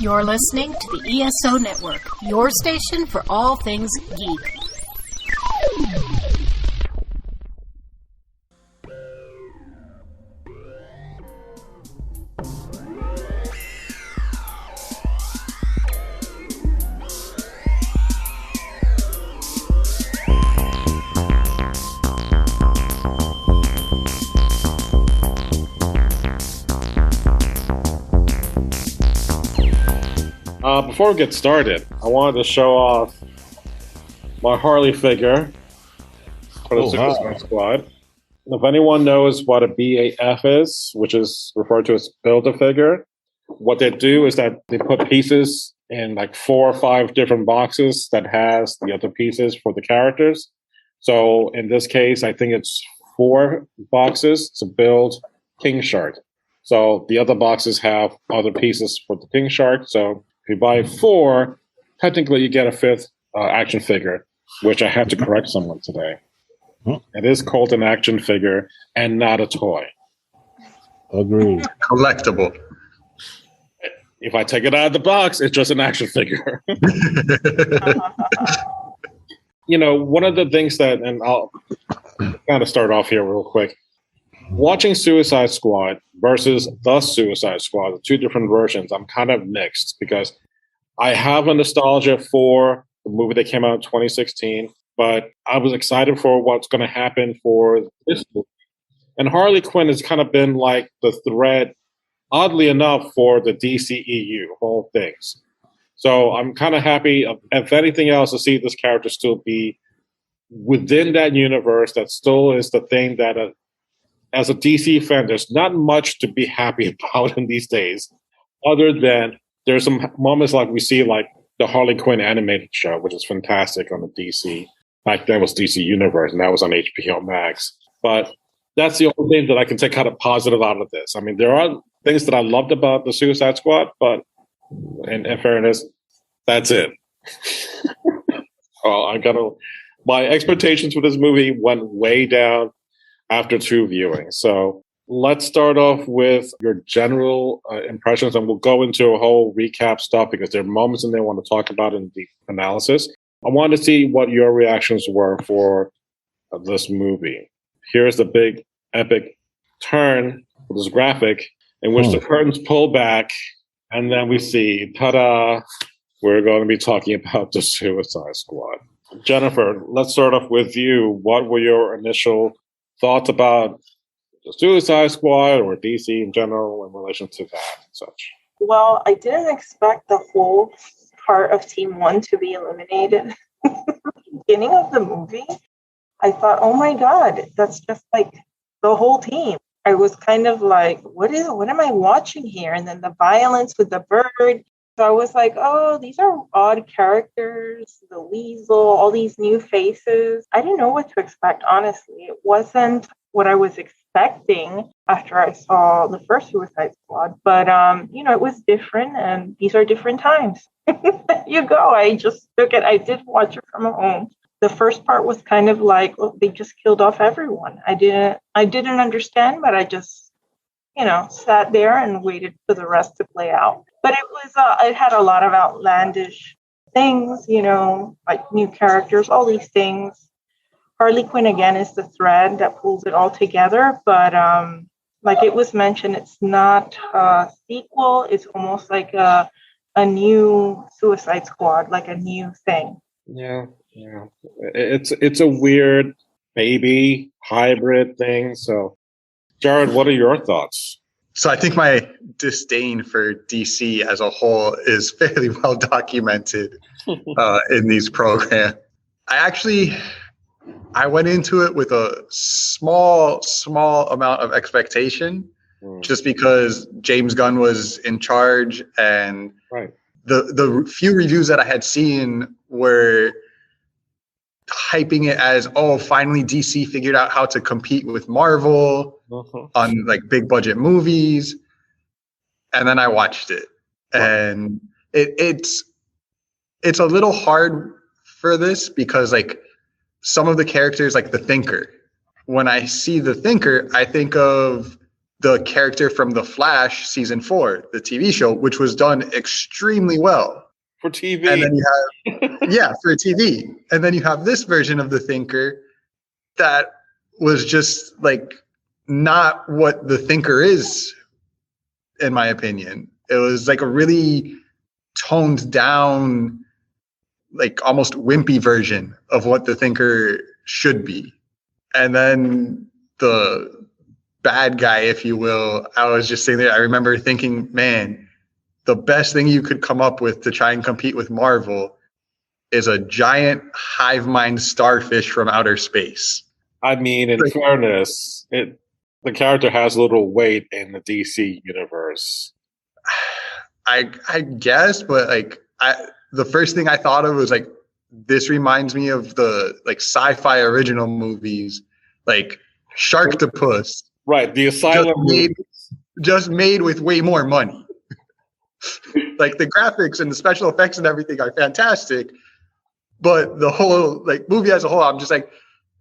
You're listening to the ESO Network, your station for all things geek. Before we get started, I wanted to show off my Harley figure for the Suicide Squad. If anyone knows what a BAF is, which is referred to as Build-A-Figure, what they do is that they put pieces in like 4 or 5 different boxes that has the other pieces for the characters. So in this case, I think it's 4 boxes to build King Shark. So the other boxes have other pieces for the King Shark. So if you buy 4, technically you get a 5th action figure, which I had to correct someone today. It is called an action figure and not a toy. Agreed. Collectible. If I take it out of the box, it's just an action figure. You know, one of the things that, and I'll kind of start off here real quick. Watching Suicide Squad versus The Suicide Squad, the 2 different versions, I'm kind of mixed because I have a nostalgia for the movie that came out in 2016, but I was excited for what's going to happen for this movie. And Harley Quinn has kind of been like the thread, oddly enough, for the DCEU, of all things. So I'm kind of happy, if anything else, to see this character still be within that universe. That still is the thing that as a DC fan, there's not much to be happy about in these days, other than there's some moments like we see like the Harley Quinn animated show, which is fantastic on the DC. Back then it was DC Universe, and that was on HBO Max. But that's the only thing that I can take kind of positive out of this. I mean, there are things that I loved about the Suicide Squad, but in fairness, that's it. My expectations for this movie went way down after 2 viewings. So let's start off with your general impressions, and we'll go into a whole recap stuff because there are moments in there I want to talk about in the analysis. I wanted to see what your reactions were for this movie. Here's the big epic turn for this graphic in which the curtains pull back, and then we see, ta-da, we're going to be talking about the Suicide Squad. Jennifer, let's start off with you. What were your initial thoughts about the Suicide Squad or DC in general in relation to that and such? Well, I didn't expect the whole part of Team 1 to be eliminated. Beginning of the movie, I thought, oh my God, that's just like the whole team. I was kind of like, what am I watching here? And then the violence with the bird. So I was like, oh, these are odd characters, the weasel, all these new faces. I didn't know what to expect, honestly. It wasn't what I was expecting after I saw the first Suicide Squad. But, it was different, and these are different times. There you go. I just took it. I did watch it from home. The first part was kind of like, oh, they just killed off everyone. I didn't understand, but I just, sat there and waited for the rest to play out. But it had a lot of outlandish things, like new characters, all these things. Harley Quinn, again, is the thread that pulls it all together. But like it was mentioned, it's not a sequel. It's almost like a new Suicide Squad, like a new thing. Yeah. It's a weird baby hybrid thing. So, Jared, what are your thoughts? So I think my disdain for DC as a whole is fairly well documented in these programs. I went into it with a small amount of expectation, just because James Gunn was in charge, and the few reviews that I had seen were hyping it as, oh, finally DC figured out how to compete with Marvel on like big budget movies. And then I watched it, and it's a little hard for this because like some of the characters, like the Thinker, when I see the Thinker, I think of the character from The Flash season 4, the TV show, which was done extremely well. For TV. And then you have, for TV. And then you have this version of the Thinker that was just like not what the Thinker is, in my opinion. It was like a really toned down, like almost wimpy version of what the Thinker should be. And then the bad guy, if you will, I was just sitting there. I remember thinking, man, the best thing you could come up with to try and compete with Marvel is a giant hive mind starfish from outer space. I mean, in fairness, the character has a little weight in the DC universe. I guess, but like the first thing I thought of was like, this reminds me of the like sci-fi original movies, like Sharktopus. Right, the Asylum just made with way more money. Like the graphics and the special effects and everything are fantastic, but the whole like movie as a whole, I'm just like,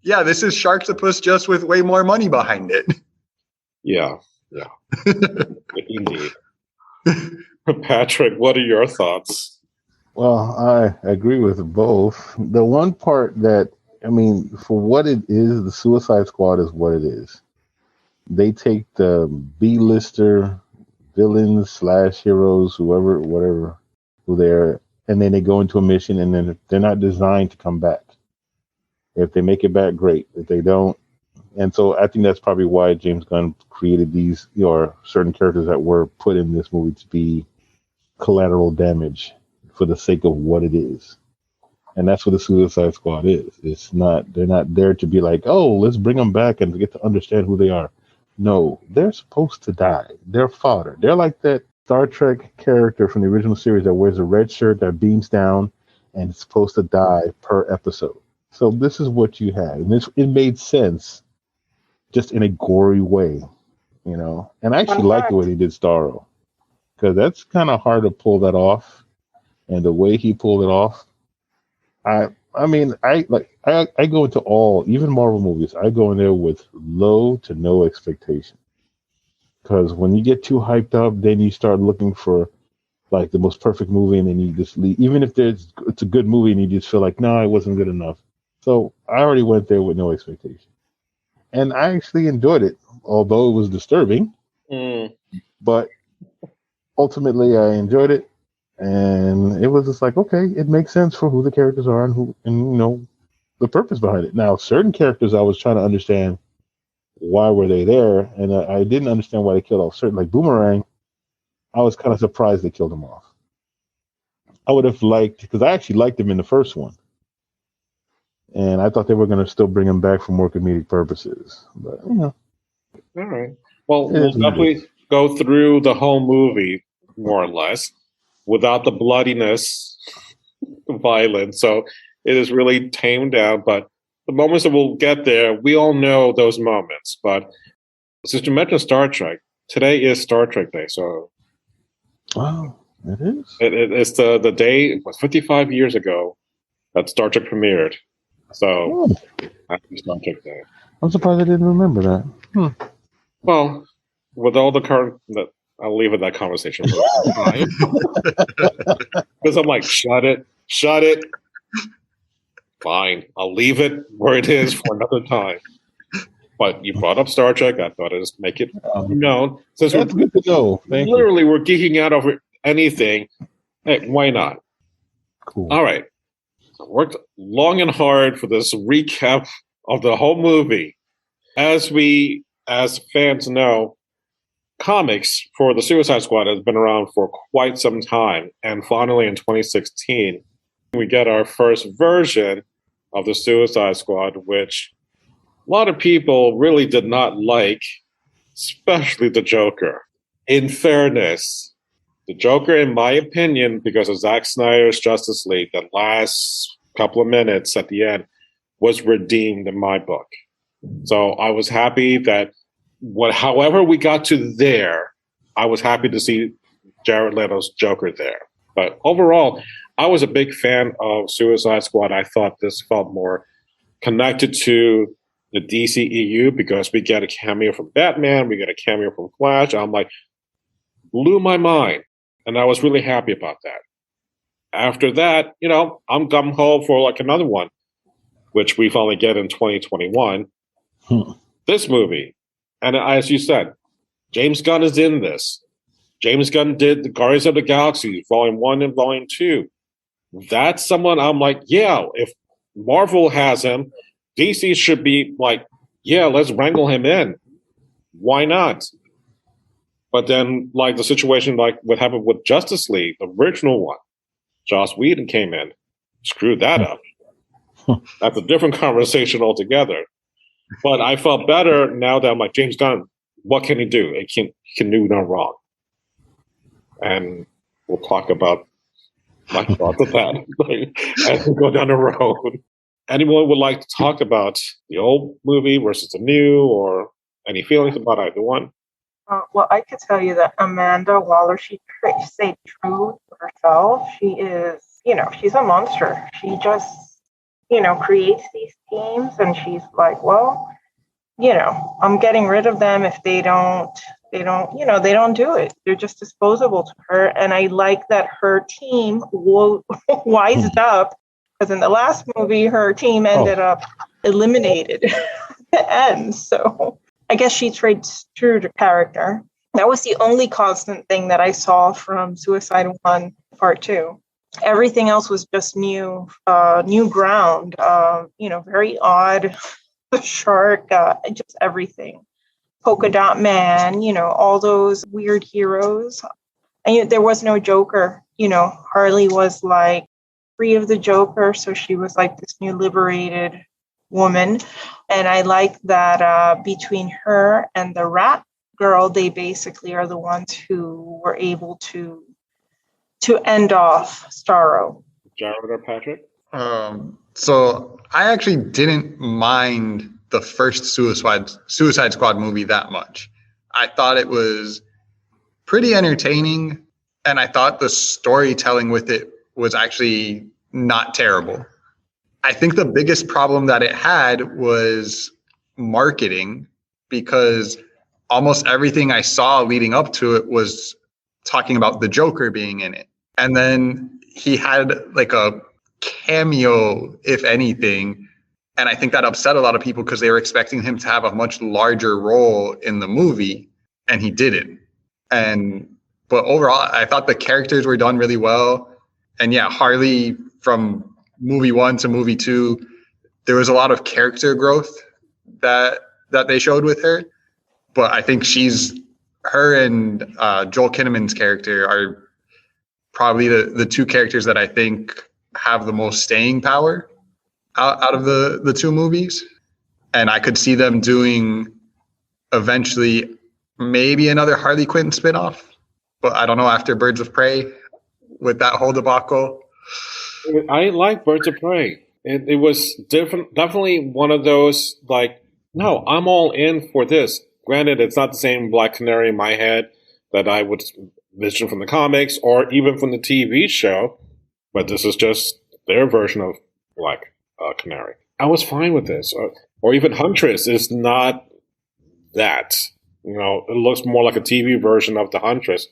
yeah, this is Sharktopus just with way more money behind it. Yeah. Indeed. Patrick, what are your thoughts? Well, I agree with both. The one part that, I mean, for what it is, the Suicide Squad is what it is. They take the B-lister villains / heroes, whoever, whatever, who they're, and then they go into a mission, and then they're not designed to come back. If they make it back, great. If they don't, and so I think that's probably why James Gunn created these, or certain characters that were put in this movie to be collateral damage for the sake of what it is. And that's what the Suicide Squad is. They're not there to be like, oh, let's bring them back and get to understand who they are. No, they're supposed to die. They're fodder. They're like that Star Trek character from the original series that wears a red shirt that beams down and is supposed to die per episode. So this is what you had. And it made sense just in a gory way, you know. And I actually like the way they did Starro, because that's kind of hard to pull that off. And the way he pulled it off, I mean, I go into all, even Marvel movies, I go in there with low to no expectation. Because when you get too hyped up, then you start looking for like the most perfect movie, and then you just leave. Even if it's a good movie and you just feel like, no, it wasn't good enough. So I already went there with no expectation. And I actually enjoyed it, although it was disturbing. But ultimately, I enjoyed it. And it was just like, okay, it makes sense for who the characters are and you know, the purpose behind it. Now, certain characters I was trying to understand why were they there, and I didn't understand why they killed off certain, like Boomerang. I was kind of surprised they killed him off. I would have liked, because I actually liked him in the first one, and I thought they were going to still bring him back for more comedic purposes. But you know, all right. Well, we'll definitely go through the whole movie more or less without the bloodiness, the violence. So it is really tamed down. But the moments that we'll get there, we all know those moments. But since you mentioned Star Trek, today is Star Trek Day. So, wow, it is. It's the day. It was 55 years ago that Star Trek premiered. So, happy Star Trek Day. I'm surprised I didn't remember that. Well, with all the current, I'll leave it that conversation for time. Because I'm like, shut it. Fine, I'll leave it where it is for another time. But you brought up Star Trek. I thought I'd just make it known. Since That's good to know. Thank you. We're geeking out over anything. Hey, why not? Cool. All right. I worked long and hard for this recap of the whole movie. As fans know, comics for the Suicide Squad has been around for quite some time. And finally, in 2016, we get our first version of the Suicide Squad, which a lot of people really did not like, especially the Joker. In fairness, the Joker, in my opinion, because of Zack Snyder's Justice League, the last couple of minutes at the end was redeemed in my book. So I was happy that however we got to there, I was happy to see Jared Leto's Joker there. But overall, I was a big fan of Suicide Squad. I thought this felt more connected to the DCEU because we get a cameo from Batman, we get a cameo from Flash. I'm like, blew my mind. And I was really happy about that. After that, I'm gung-ho for like another one, which we finally get in 2021. This movie. And as you said, James Gunn is in this. James Gunn did the Guardians of the Galaxy, Volume 1 and Volume 2. That's someone I'm like, yeah, if Marvel has him, DC should be like, yeah, let's wrangle him in. Why not? But then, like the situation like what happened with Justice League, the original one, Joss Whedon came in, screwed that up. That's a different conversation altogether. But I felt better now that I'm like, James Gunn, what can he do? He can do no wrong. And we'll talk about my thoughts of that as we go down the road. Anyone would like to talk about the old movie versus the new, or any feelings about either one? Well, I could tell you that Amanda Waller, she stayed true to herself. She is, she's a monster. She just, creates these teams, and she's like, well, I'm getting rid of them if they don't do it. They're just disposable to her. And I like that her team wised up, because in the last movie, her team ended up eliminated at the end. So I guess she trades true to character. That was the only constant thing that I saw from Suicide 1 Part 2. Everything else was just new ground, very odd. The shark, just everything. Polka Dot Man, all those weird heroes. And there was no Joker. Harley was like free of the Joker, so she was like this new liberated woman. And I like that between her and the Rat Girl, they basically are the ones who were able to end off Starro. Jared or Patrick? So I actually didn't mind the first Suicide Squad movie that much. I thought it was pretty entertaining, and I thought the storytelling with it was actually not terrible. I think the biggest problem that it had was marketing, because almost everything I saw leading up to it was talking about the Joker being in it. And then he had like a cameo, if anything. And I think that upset a lot of people because they were expecting him to have a much larger role in the movie, and he didn't. But overall, I thought the characters were done really well. And yeah, Harley, from movie 1 to movie 2, there was a lot of character growth that they showed with her. But I think her and Joel Kinnaman's character are probably the two characters that I think have the most staying power out of the two movies. And I could see them doing eventually maybe another Harley Quinn spinoff, but I don't know, after Birds of Prey with that whole debacle. I like Birds of Prey. It was different, definitely one of those like, no, I'm all in for this. Granted, it's not the same Black Canary in my head that I would vision from the comics or even from the TV show, but this is just their version of Black Canary. I was fine with this. Or even Huntress is not that. It looks more like a TV version of the Huntress,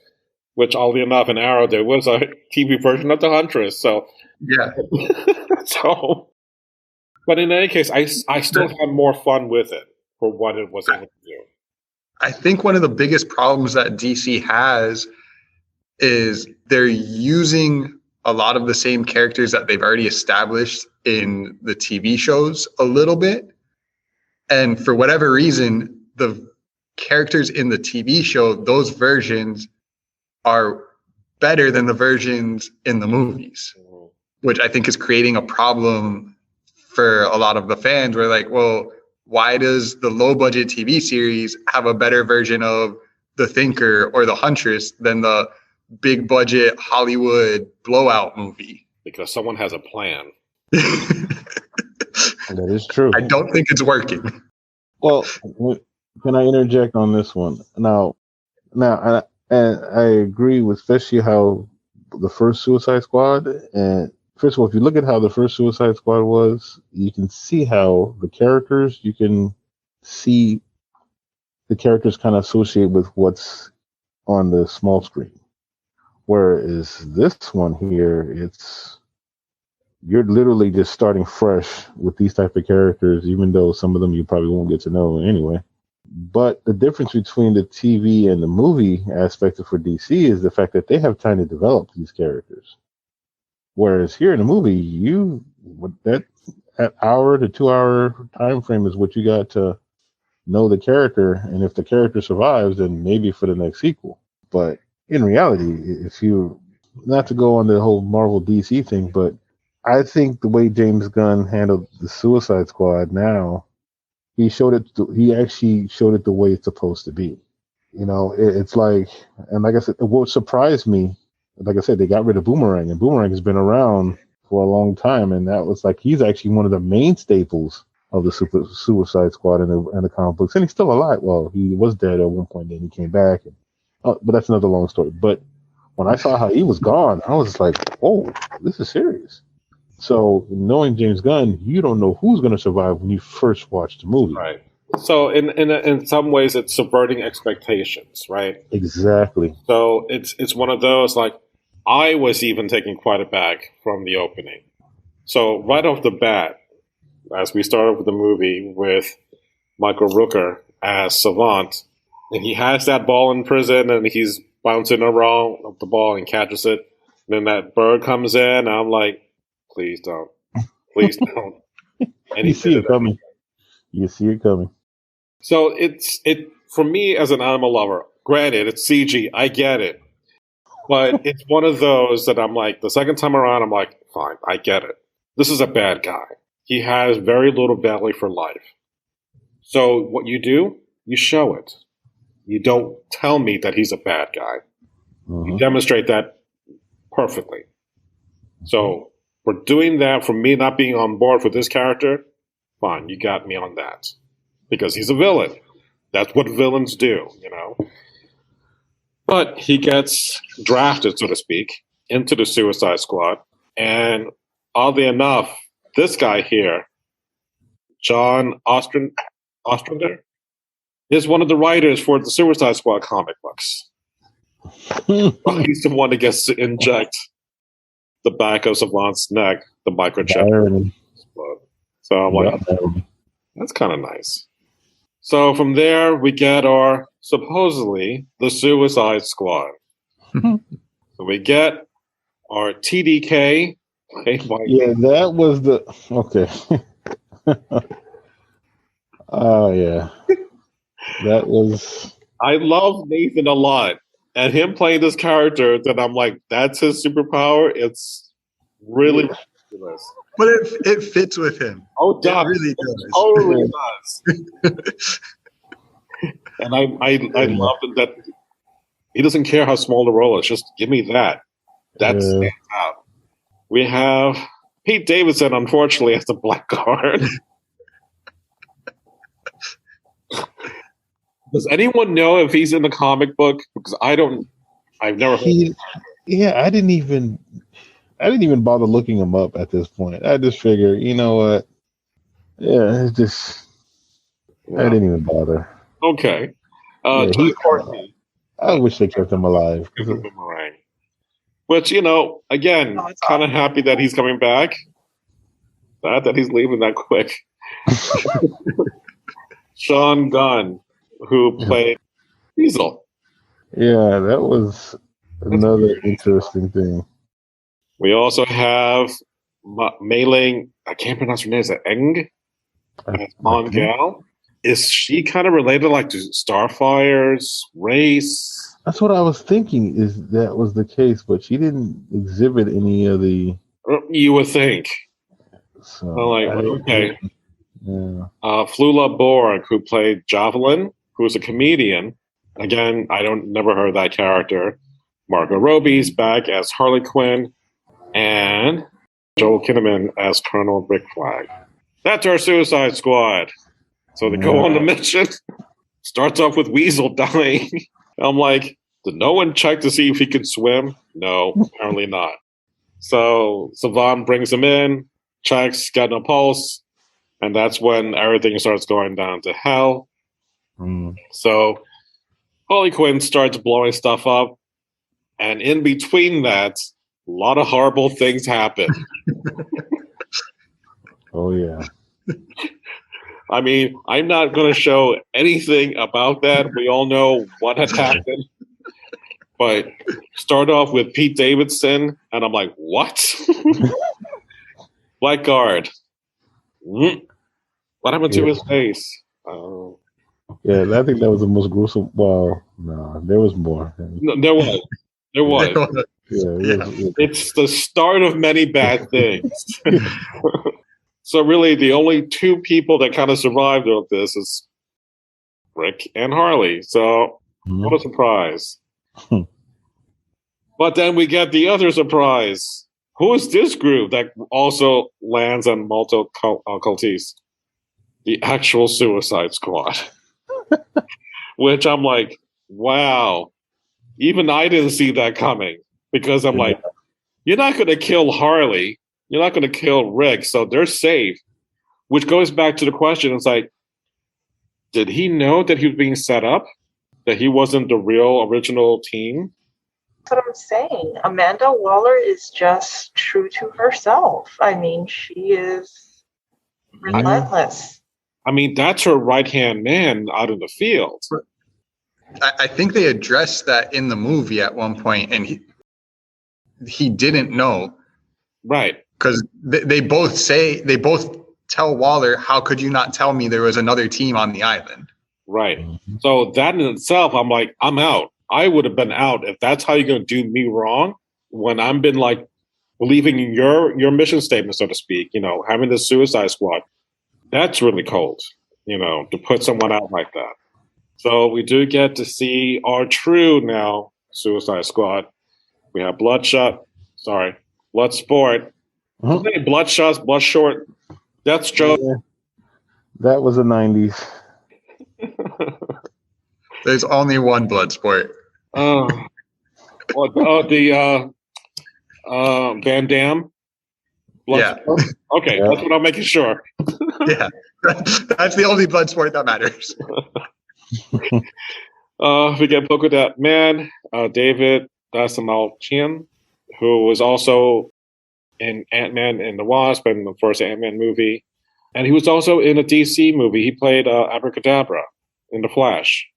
which, oddly enough, in Arrow, there was a TV version of the Huntress. So, yeah. But in any case, I still had more fun with it for what it was able to do. I think one of the biggest problems that DC has is they're using a lot of the same characters that they've already established in the TV shows a little bit. And for whatever reason, the characters in the TV show, those versions are better than the versions in the movies, which I think is creating a problem for a lot of the fans. We're like, well, why does the low budget TV series have a better version of the Thinker or the Huntress than the big budget Hollywood blowout movie? Because someone has a plan. That is true. I don't think it's working. Well, can I interject on this one? Now, I agree with especially how the first Suicide Squad and first of all, if you look at how the first Suicide Squad was, you can see how the characters, you can see the characters kind of associate with what's on the small screen. Whereas this one here, you're literally just starting fresh with these type of characters, even though some of them you probably won't get to know anyway. But the difference between the TV and the movie aspect for DC is the fact that they have time to develop these characters. Whereas here in the movie, that hour to 2 hour time frame is what you got to know the character, and if the character survives, then maybe for the next sequel. But in reality, if you, not to go on the whole Marvel DC thing, but I think the way James Gunn handled the Suicide Squad now, he actually showed it the way it's supposed to be. You know, it's like, and like I said, what surprised me, like I said, they got rid of Boomerang, and Boomerang has been around for a long time, and that was like, he's actually one of the main staples of the Suicide Squad in the comic books, and he's still alive. Well, he was dead at one point, then he came back, but that's another long story. But when I saw how he was gone, I was like, oh, this is serious. So knowing James Gunn, you don't know who's going to survive when you first watch the movie. Right. So in some ways, it's subverting expectations, right? Exactly. So it's one of those, like, I was even taken quite aback from the opening. So right off the bat, as we start off with the movie with Michael Rooker as Savant, and he has that ball in prison, and he's bouncing around the ball and catches it. And then that bird comes in, and I'm like, please don't. Please don't. And You see it coming. You see it coming. So it for me as an animal lover, granted, it's CG, I get it. But it's one of those that I'm like, the second time around, I'm like, fine, I get it. This is a bad guy. He has very little value for life. So what you do, you show it. You don't tell me that he's a bad guy. You demonstrate that perfectly. So for doing that, for me not being on board for this character, fine, you got me on that. Because he's a villain. That's what villains do, you know. But he gets drafted, so to speak, into the Suicide Squad. And oddly enough, this guy here, John Ostrander, is one of the writers for the Suicide Squad comic books. He's the one that gets to inject the back of Savant's neck, the microchip. So I'm like, that's kind of nice. So from there, we get our, supposedly, the Suicide Squad. So we get our TDK. Yeah, that was the... Okay. Oh, yeah. That was... I love Nathan a lot. And him playing this character, that I'm like, that's his superpower. It's really ridiculous. But it fits with him. Oh, it does. It really does. It totally does. And I love that he doesn't care how small the role is. Just give me that. That stands out. We have Pete Davidson, unfortunately, as the Blackguard. Does anyone know if he's in the comic book? Because I've never heard. Yeah, I didn't even bother looking him up at this point. I just figured, you know what? Yeah, it's just I didn't even bother. Okay. Courtney. I wish they kept him alive. Which, you know, again, kind of happy that he's coming back. Not that he's leaving that quick. Sean Gunn, who played Diesel. Yeah, that was another interesting thing. We also have Mei Ling, I can't pronounce her name, is it Eng? Mon Gal. Is she kind of related, like, to Starfire's race? That's what I was thinking, is that was the case, but she didn't exhibit any of the... You would think. So, okay. Yeah. Flula Borg, who played Javelin, who's a comedian. Again, never heard of that character. Margot Robbie's back as Harley Quinn. And Joel Kinnaman as Colonel Rick Flag. That's our Suicide Squad. So they go on the mission. Starts off with Weasel dying. I'm like, did no one check to see if he could swim? No, apparently not. So Savant brings him in, checks, got no pulse, and that's when everything starts going down to hell. So Harley Quinn starts blowing stuff up, and in between that, a lot of horrible things happen. Oh, yeah. I mean, I'm not going to show anything about that. We all know what had happened. But start off with Pete Davidson, and I'm like, what? Blackguard. What happened to his face? Yeah, I think that was the most gruesome. Well, no, there was more. No, there was. It's the start of many bad things. So really, the only two people that kind of survived of this is Rick and Harley. So what a surprise. But then we get the other surprise. Who is this group that also lands on multiple cultists? The actual Suicide Squad. Which I'm like, wow. Even I didn't see that coming. Because I'm like, you're not going to kill Harley. You're not going to kill Rick. So they're safe. Which goes back to the question. It's like, did he know that he was being set up? That he wasn't the real original team? That's what I'm saying. Amanda Waller is just true to herself. I mean, she is relentless. I mean, that's her right-hand man out in the field. I think they addressed that in the movie at one point, and he didn't know. Right. Because they both tell Waller, how could you not tell me there was another team on the island? Right. So that in itself, I'm like, I'm out. I would have been out if that's how you're going to do me wrong when I've been like believing in your mission statement, so to speak, having the Suicide Squad. That's really cold, to put someone out like that. So we do get to see our true now Suicide Squad. We have Bloodsport, Bloodshot, Bloodshort, Deathstroke. Yeah. That was the 90s. There's only one Bloodsport. Van Damme. Bloodsport? Yeah. Okay, that's what I'm making sure. Yeah, that's the only Bloodsport that matters. We get Polka Dot Man, David Dastmalchian, who was also in Ant-Man and the Wasp and the first Ant-Man movie. And he was also in a DC movie. He played Abracadabra in The Flash.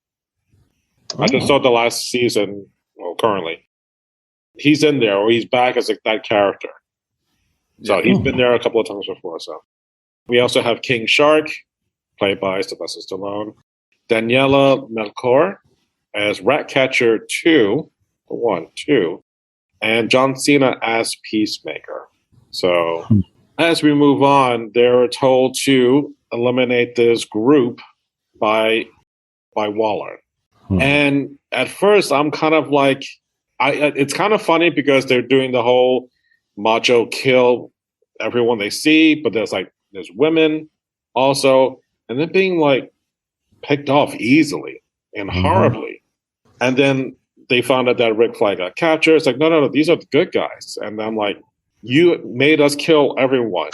I just saw the last season, currently. He's in there, or he's back as that character. So he's been there a couple of times before. So we also have King Shark, played by Sylvester Stallone. Daniela Melchior as Ratcatcher 2, and John Cena as Peacemaker. So as we move on, they're told to eliminate this group by Waller. And at first, I'm kind of like, it's kind of funny because they're doing the whole macho kill everyone they see, but there's women also, and they're being like picked off easily and horribly. And then they found out that Rick Flag got captured. It's like, no, these are the good guys. And I'm like, you made us kill everyone.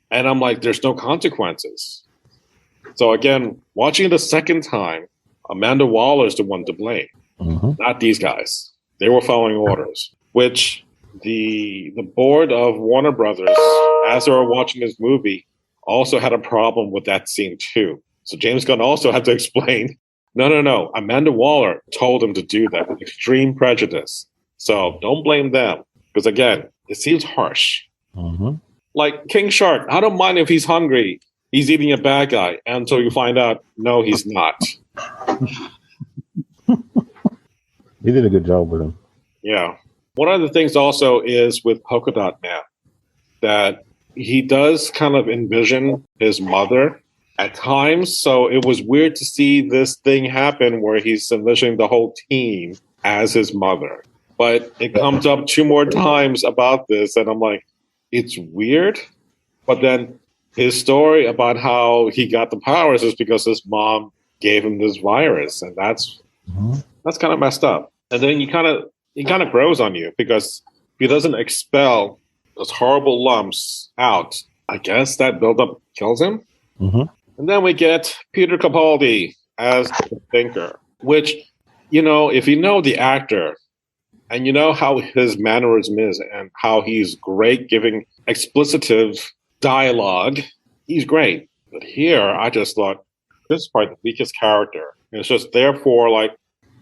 And I'm like, there's no consequences. So again, watching it the second time, Amanda Waller is the one to blame, not these guys. They were following orders, which the board of Warner Brothers, as they were watching this movie, also had a problem with that scene too. So James Gunn also had to explain, no, Amanda Waller told him to do that with extreme prejudice. So don't blame them. Because again, it seems harsh. Like King Shark, I don't mind if he's hungry. He's eating a bad guy until you find out, no, he's not. He did a good job with him. Yeah. One of the things also is with Polka Dot Man that he does kind of envision his mother at times. So it was weird to see this thing happen where he's envisioning the whole team as his mother. But it comes up 2 more times about this, and I'm like, it's weird. But then his story about how he got the powers is because his mom gave him this virus, and that's kind of messed up. And then he kind of grows on you because he doesn't expel those horrible lumps out, I guess that buildup kills him. Mm-hmm. And then we get Peter Capaldi as the Thinker, which, if you know the actor and you know how his mannerism is and how he's great giving explicitive dialogue, he's great. But here, I just thought, this is probably the weakest character. And it's just therefore like...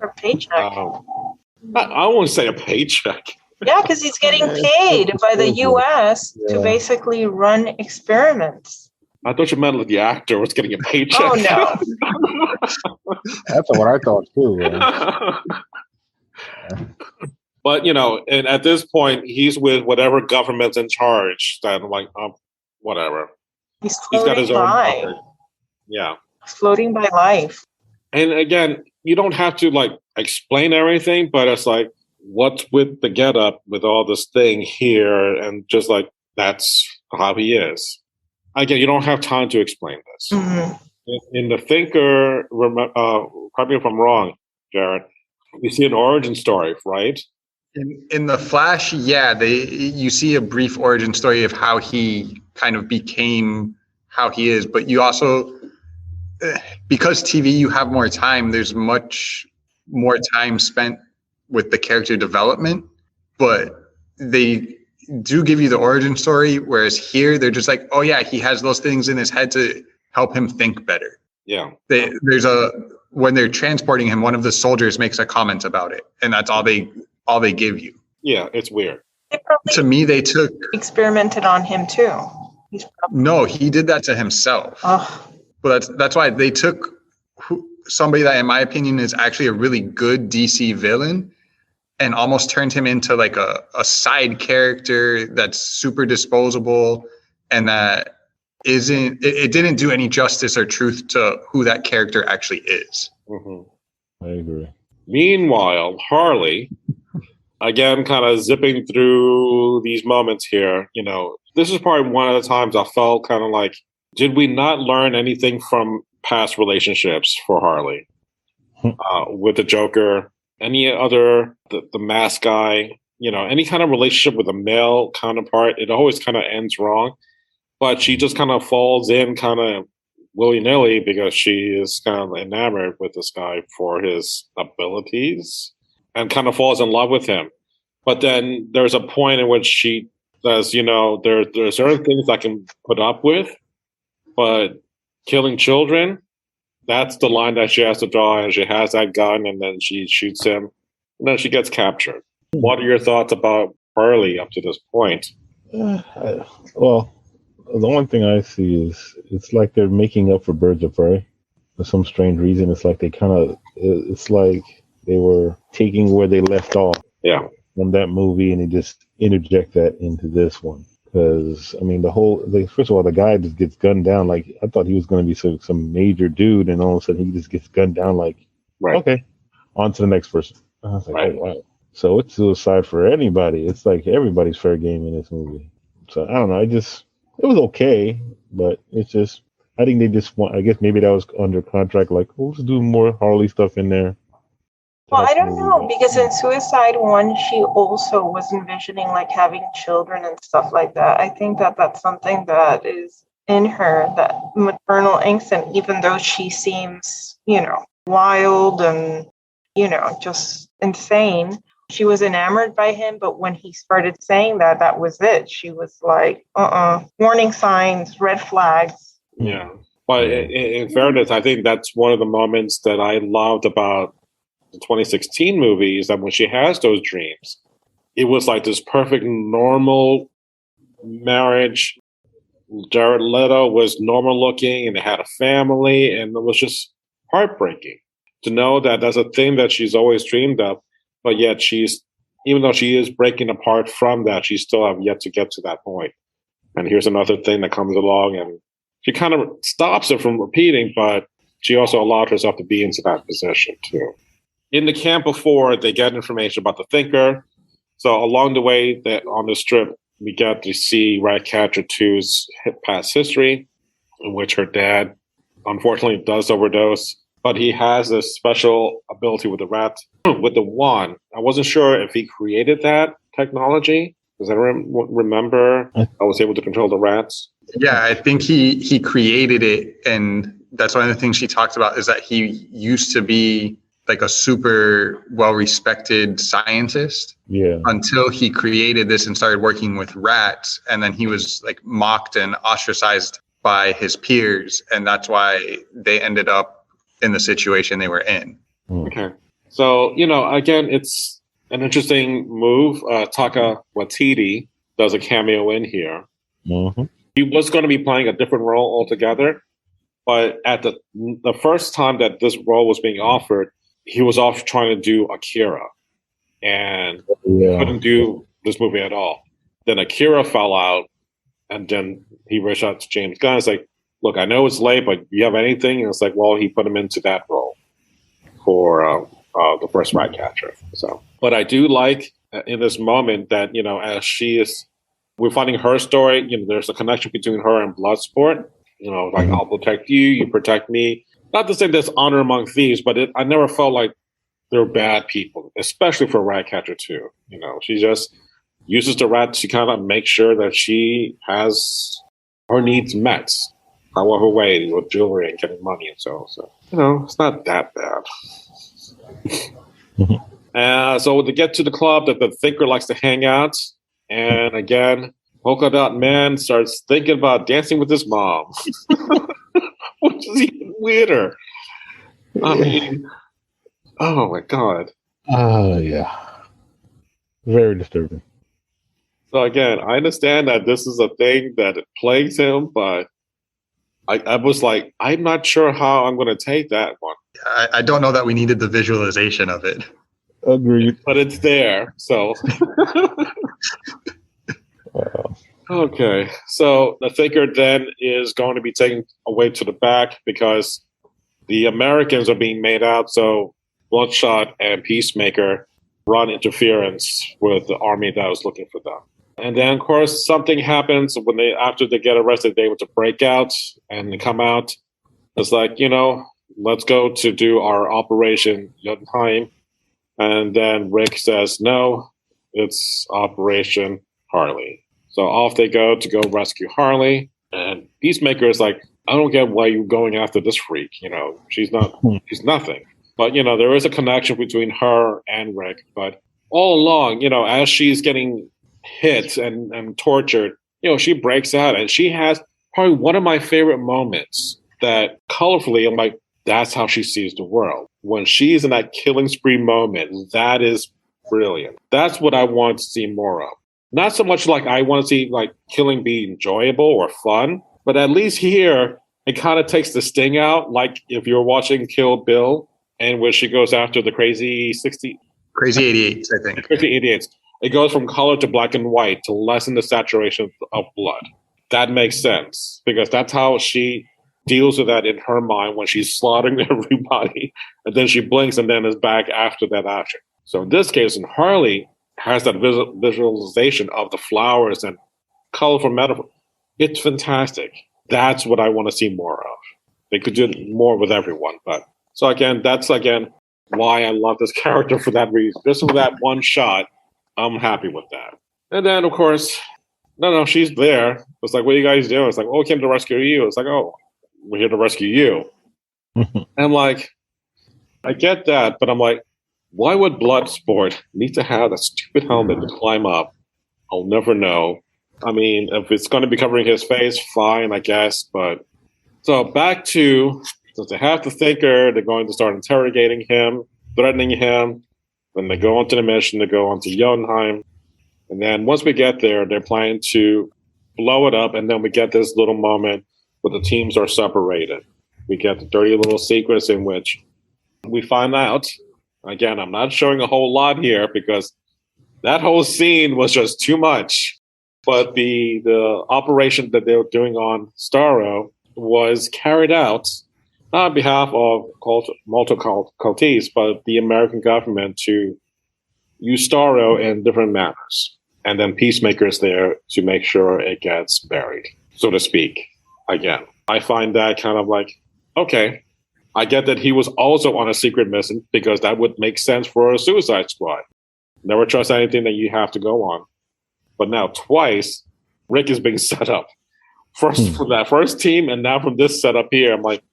A paycheck. I won't say a paycheck. Yeah, because he's getting paid by the U.S. to basically run experiments. I thought you meant like the actor was getting a paycheck. Oh, no. That's what I thought, too. But, and at this point, he's with whatever government's in charge. That I'm like, whatever. He's got his own by. puppet. Yeah. Floating by life. And again, you don't have to like explain everything, but it's like, what's with the getup with all this thing here? And just like, that's how he is. Again, you don't have time to explain this. Mm-hmm. In The Thinker, correct me if I'm wrong, Jared, you see an origin story, right? In The Flash, you see a brief origin story of how he kind of became how he is, but you also, because TV, you have more time, there's much more time spent with the character development, but they do give you the origin story, whereas here they're just like, oh yeah, he has those things in his head to help him think better. Yeah. When they're transporting him, one of the soldiers makes a comment about it, and that's all they give you. Yeah, it's weird. To me, they experimented on him too. No, he did that to himself. But that's why they took somebody that, in my opinion, is actually a really good DC villain and almost turned him into like a side character that's super disposable and that it didn't do any justice or truth to who that character actually is. Mm-hmm. I agree. Meanwhile, Harley, again, kind of zipping through these moments here, this is probably one of the times I felt kind of like, did we not learn anything from past relationships for Harley? With the Joker, any other, the mask guy, any kind of relationship with a male counterpart, it always kind of ends wrong. But she just kind of falls in kind of willy-nilly because she is kind of enamored with this guy for his abilities and kind of falls in love with him. But then there's a point in which she says, there are certain things I can put up with, but killing children, that's the line that she has to draw, and she has that gun, and then she shoots him, and then she gets captured. What are your thoughts about Harley up to this point? Well, the only thing I see is it's like they're making up for Birds of Prey for some strange reason. It's like it's like they were taking where they left off from that movie, and they just interject that into this one. Because, I mean, first of all, the guy just gets gunned down. Like, I thought he was going to be some major dude, and all of a sudden he just gets gunned down like, okay, on to the next person. I was like, oh, wow. So it's suicide for anybody. It's like everybody's fair game in this movie. So, I don't know. It was okay, but it's just, I think they just want, I guess maybe that was under contract, like, let's do more Harley stuff in there. Well, I don't know, because in Suicide 1, she also was envisioning like having children and stuff like that. I think that that's something that is in her, that maternal instinct, even though she seems, wild and, just insane. She was enamored by him, but when he started saying that was it. She was like, warning signs, red flags. Yeah. But in fairness, I think that's one of the moments that I loved about the 2016 movies, that when she has those dreams, it was like this perfect normal marriage. Jared Leto was normal looking and they had a family, and it was just heartbreaking to know that that's a thing that she's always dreamed of, but yet even though she is breaking apart from that, she still have yet to get to that point. And here's another thing that comes along, and she kind of stops it from repeating, but she also allowed herself to be into that position too. In the camp before, they get information about the Thinker. So along the way, on the strip, we get to see Ratcatcher 2's past history, in which her dad, unfortunately, does overdose. But he has this special ability with the rat, with the wand. I wasn't sure if he created that technology. Does anyone remember I was able to control the rats? Yeah, I think he created it, and that's one of the things she talked about is that he used to be like a super well-respected scientist. Yeah. Until he created this and started working with rats, and then he was like mocked and ostracized by his peers, and that's why they ended up in the situation they were in. Okay. So, again, it's an interesting move. Taka Waititi does a cameo in here. Mm-hmm. He was going to be playing a different role altogether, but at the first time that this role was being offered, he was off trying to do Akira and couldn't do this movie at all. Then Akira fell out, and then he reached out to James Gunn. It's like, look, I know it's late, but do you have anything? And it's like, well, he put him into that role for the first Ratcatcher. So, but I do like in this moment that, as we're finding her story, there's a connection between her and Bloodsport. Like, I'll protect you, you protect me. Not to say there's honor among thieves, but I never felt like they're bad people, especially for Ratcatcher 2. She just uses the rat to kind of make sure that she has her needs met, however way, with jewelry and getting money and so. So, it's not that bad. So to get to the club that the Thinker likes to hang out, and again, Polka Dot Man starts thinking about dancing with his mom, which is even weirder. I mean, oh my God. Yeah. Very disturbing. So again, I understand that this is a thing that it plagues him, but I was like, I'm not sure how I'm going to take that one. I don't know that we needed the visualization of it. Agreed. But it's there, so. Wow. Okay, so the Thinker then is going to be taken away to the back because the Americans are being made out, so Bloodshot and Peacemaker run interference with the army that was looking for them. And then, of course, something happens after they get arrested, they're able to break out and they come out. It's like, let's go to do our Operation Jotunheim. And then Rick says, no, it's Operation Harley. So off they go to go rescue Harley. And Peacemaker is like, I don't get why you're going after this freak. She's nothing. But, there is a connection between her and Rick. But all along, as she's getting hit and tortured, she breaks out. And she has probably one of my favorite moments that colorfully, I'm like, that's how she sees the world. When she's in that killing spree moment, that is brilliant. That's what I want to see more of. Not so much like I want to see like killing be enjoyable or fun, but at least here it kind of takes the sting out. Like if you're watching Kill Bill and where she goes after the crazy 88, I think. Crazy 88. It goes from color to black and white to lessen the saturation of blood. That makes sense because that's how she deals with that in her mind when she's slaughtering everybody, and then she blinks and then is back after that action. So in this case, in Harley has that visualization of the flowers and colorful metaphor. It's fantastic. That's what I want to see more of. They could do more with everyone, but so again, that's why I love this character for that reason. Just for that one shot, I'm happy with that. And then of course, no, she's there. It's like, what are you guys doing? It's like, oh, we came to rescue you. It's like, oh, we're here to rescue you. And I'm like, I get that, but I'm like, why would Bloodsport need to have that stupid helmet to climb up? I'll never know. I mean, if it's going to be covering his face, fine, I guess. But so back to, since they have the Thinker, they're going to start interrogating him, threatening him. Then they go onto the mission, they go onto Jotunheim. And then once we get there, they're planning to blow it up. And then we get this little moment where the teams are separated. We get the dirty little sequence in which we find out. Again, I'm not showing a whole lot here because that whole scene was just too much. But the operation that they were doing on Starro was carried out not on behalf of multiple cultists, but the American government to use Starro in different manners. And then Peacemaker is there to make sure it gets buried, so to speak. Again, I find that kind of like, okay, I get that he was also on a secret mission because that would make sense for a Suicide Squad. Never trust anything that you have to go on. But now twice, Rick is being set up. First from that first team, and now from this setup here. I'm like,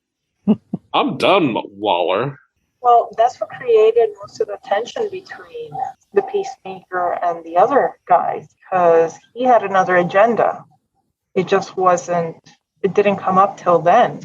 I'm done, Waller. Well, that's what created most of the tension between the Peacemaker and the other guys, because he had another agenda. It just wasn't, it didn't come up till then.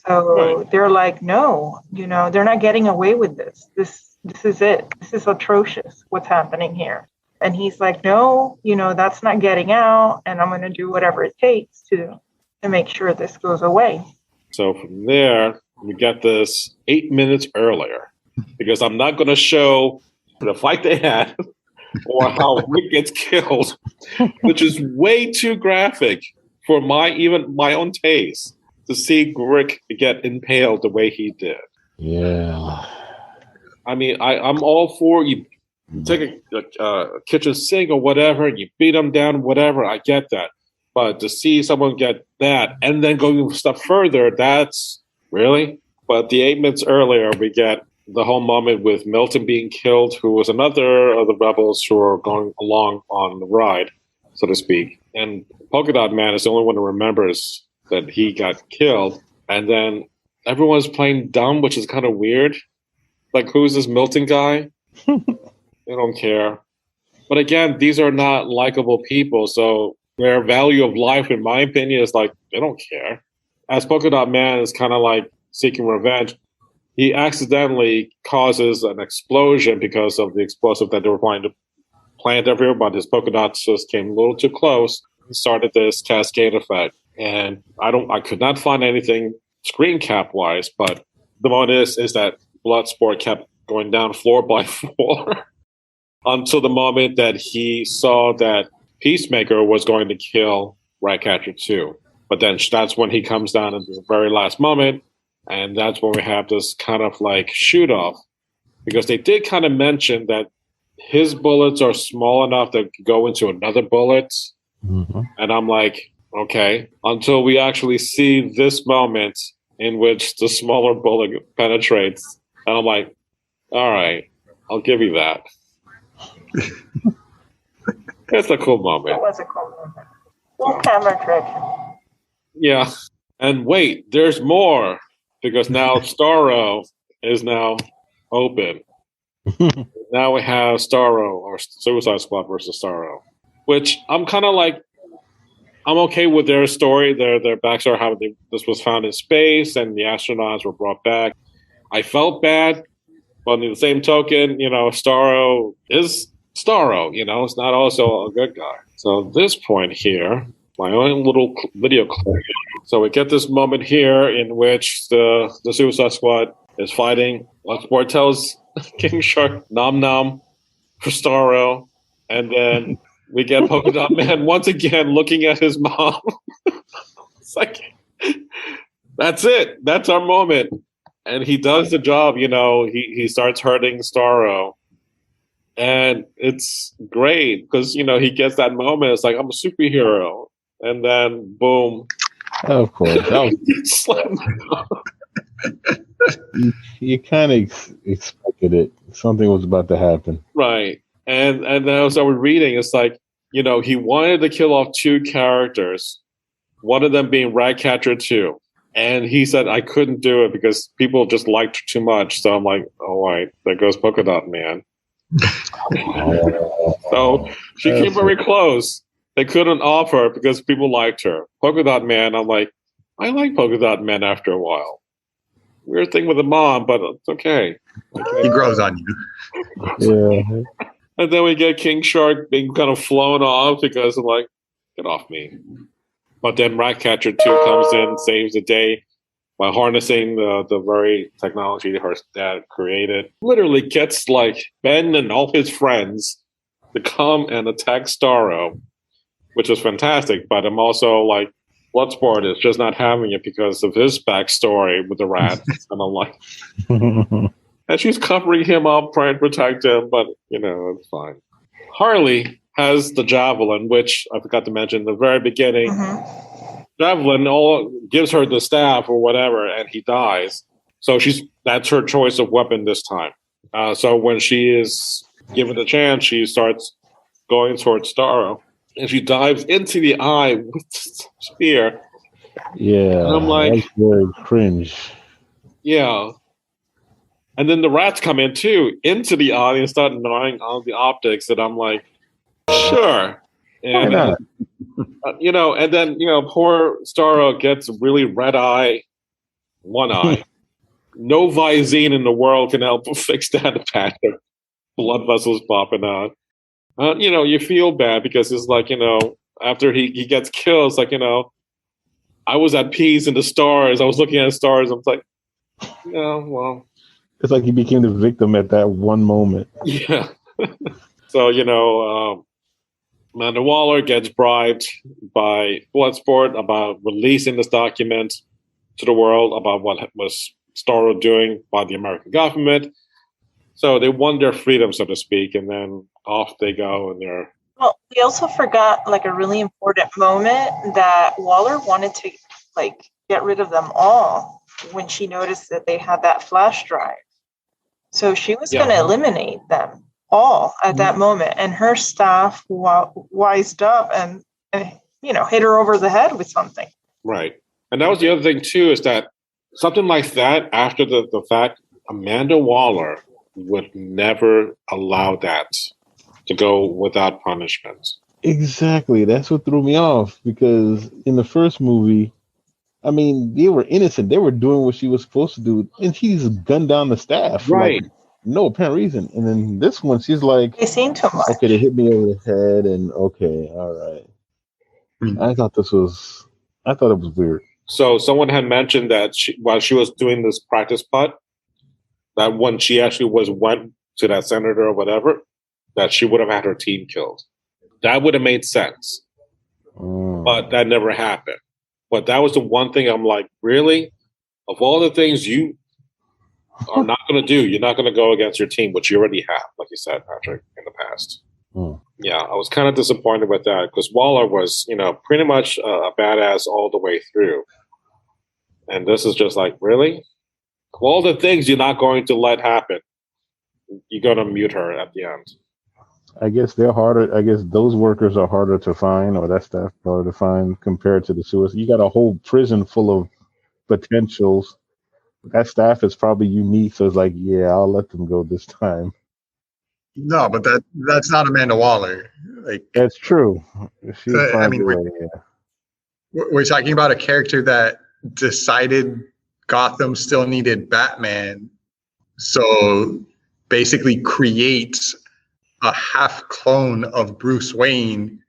So they're like, no, they're not getting away with this. This is it. This is atrocious, what's happening here. And he's like, no, that's not getting out, and I'm going to do whatever it takes to make sure this goes away. So from there, we get this 8 minutes earlier, because I'm not going to show the fight they had or how Rick gets killed, which is way too graphic for even my own taste to see Rick get impaled the way he did. Yeah. I mean, I'm all for you take a kitchen sink or whatever and you beat them down, whatever. I get that. But to see someone get that and then go a step further, that's really. But the 8 minutes earlier, we get the whole moment with Milton being killed, who was another of the rebels who are going along on the ride, so to speak. And Polka Dot Man is the only one who remembers that he got killed. And then everyone's playing dumb, which is kind of weird. Like, who's this Milton guy? They don't care. But again, these are not likable people, so their value of life, in my opinion, is like, they don't care. As Polka Dot Man is kind of like seeking revenge, he accidentally causes an explosion because of the explosive that they were trying to plant everywhere, but his polka dots just came a little too close and started this cascade effect. And I could not find anything screen cap wise, but the moment is that Bloodsport kept going down floor by floor until the moment that he saw that Peacemaker was going to kill Ratcatcher too. But then that's when he comes down at the very last moment, and that's when we have this kind of like shoot off, because they did kind of mention that his bullets are small enough to go into another bullet. Mm-hmm. And I'm like, okay, until we actually see this moment in which the smaller bullet penetrates. And I'm like, all right, I'll give you that. It's a cool moment. It was a cool moment. Little camera trick. Yeah. And wait, there's more, because now Starro is now open. Now we have Starro, or Suicide Squad versus Starro, which I'm kind of like, I'm okay with their story, their backstory, how this was found in space and the astronauts were brought back. I felt bad, but on the same token, Starro is Starro, it's not also a good guy. So at this point here, my own little video clip. So we get this moment here in which the Suicide Squad is fighting. Bloodsport tells King Shark nom nom for Starro, and then we get Polka Dot Man once again looking at his mom. It's like, that's it. That's our moment. And he does the job, he starts hurting Starro. And it's great because, he gets that moment. It's like, I'm a superhero. And then, boom. Of course. You kind of expected it. Something was about to happen. Right. And then as I was reading, it's like, he wanted to kill off two characters, one of them being Ratcatcher 2. And he said, I couldn't do it because people just liked her too much. So I'm like, all right, there goes Polka Dot Man. So she came very close. They couldn't off her because people liked her. Polka Dot Man, I'm like, I like Polka Dot Man after a while. Weird thing with the mom, but it's okay. He grows on you. Yeah. And then we get King Shark being kind of flown off because I'm like, get off me. But then Ratcatcher 2 comes in, saves the day by harnessing the very technology her dad created. Literally gets like Ben and all his friends to come and attack Starro, which is fantastic. But I'm also like, Bloodsport is just not having it because of his backstory with the rat. And I'm like, and she's covering him up, trying to protect him, but it's fine. Harley has the javelin, which I forgot to mention in the very beginning. Mm-hmm. Javelin gives her the staff or whatever, and he dies. So that's her choice of weapon this time. So when she is given the chance, she starts going towards Starro, and she dives into the eye with the spear. Yeah, and I'm like, that's very cringe. Yeah. And then the rats come in too, into the eye and start gnawing on the optics. And I'm like, sure. And, Why not? and then, poor Starro gets really red eye, one eye. No Visine in the world can help fix that patch of blood vessels popping out. You feel bad because it's like, after he gets killed, it's like, I was at peace in the stars. I was looking at the stars. I'm like, well. It's like he became the victim at that one moment. Yeah. So, Amanda Waller gets bribed by Bloodsport about releasing this document to the world about what was Starro doing by the American government. So they won their freedom, so to speak, and then off they go, and they're... Well, we also forgot a really important moment that Waller wanted to get rid of them all when she noticed that they had that flash drive. So she was going to eliminate them all at that moment, and her staff wised up and hit her over the head with something. Right. And that was the other thing too, is that something like that, after the fact, Amanda Waller would never allow that to go without punishment. Exactly. That's what threw me off, because in the first movie, I mean, they were innocent. They were doing what she was supposed to do, and she just gunned down the staff. Right. No apparent reason. And then this one, she's like, they seen too much. Okay, they hit me over the head, and okay, all right. I thought it was weird. So someone had mentioned that while she was doing this practice putt, that when she actually went to that senator or whatever, that she would have had her team killed. That would have made sense. But that never happened. But that was the one thing I'm like, really? Of all the things you are not going to do, you're not going to go against your team, which you already have, like you said, Patrick, in the past. Yeah, I was kind of disappointed with that because Waller was, pretty much a badass all the way through. And this is just like, really? Of all the things you're not going to let happen, you're going to mute her at the end. I guess they're harder. I guess those workers are harder to find, or that staff harder to find compared to the suicide. You got a whole prison full of potentials. That staff is probably unique, so it's like, yeah, I'll let them go this time. No, but that's not Amanda Waller. That's true. We're talking about a character that decided Gotham still needed Batman, so basically creates a half clone of Bruce Wayne,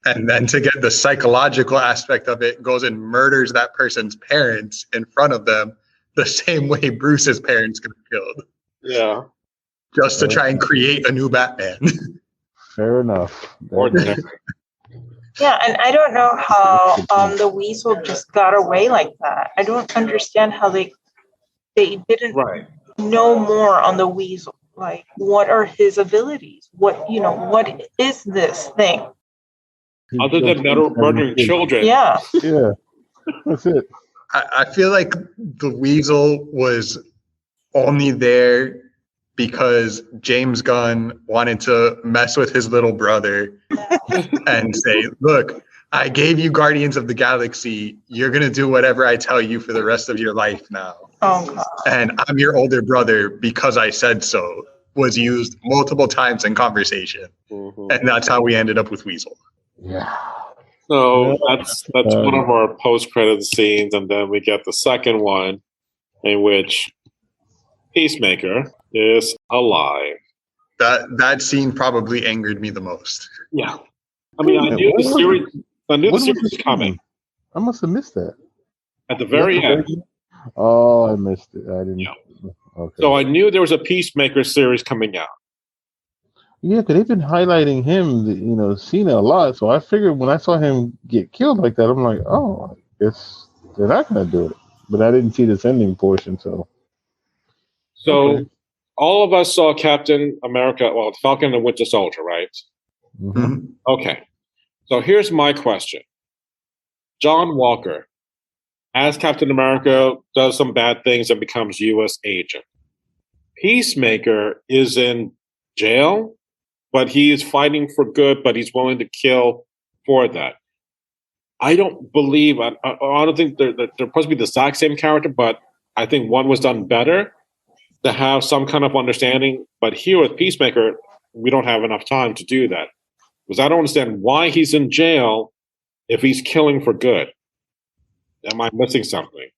and then to get the psychological aspect of it, goes and murders that person's parents in front of them, the same way Bruce's parents got killed. Yeah. Just to try and create a new Batman. Fair enough. Yeah, and I don't know how the Weasel just got away like that. I don't understand how they didn't know more on the Weasel. Like, what are his abilities? What is this thing? Other than murdering children. Yeah. Yeah, that's it. I feel like the Weasel was only there because James Gunn wanted to mess with his little brother and say, look, I gave you Guardians of the Galaxy. You're going to do whatever I tell you for the rest of your life now. Oh, God. And I'm your older brother because I said so, was used multiple times in conversation. Mm-hmm. And that's how we ended up with Weasel. Yeah. So that's one of our post-credit scenes, and then we get the second one in which Peacemaker is alive. That scene probably angered me the most. Yeah. I mean, I knew the series was coming. I must have missed that. At the very end. Oh, I missed it. I didn't. Yeah. Okay. So I knew there was a Peacemaker series coming out. Yeah, because they've been highlighting him, Cena a lot. So I figured when I saw him get killed like that, I'm like, oh, I guess they're not going to do it. But I didn't see this ending portion, so. So all of us saw Captain America, Falcon and Winter Soldier, right? Mm-hmm. Okay. So here's my question. John Walker, as Captain America, does some bad things and becomes U.S. agent. Peacemaker is in jail, but he is fighting for good, but he's willing to kill for that. I don't believe, I don't think they're supposed to be the exact same character, but I think one was done better to have some kind of understanding. But here with Peacemaker, we don't have enough time to do that. Because I don't understand why he's in jail if he's killing for good. Am I missing something?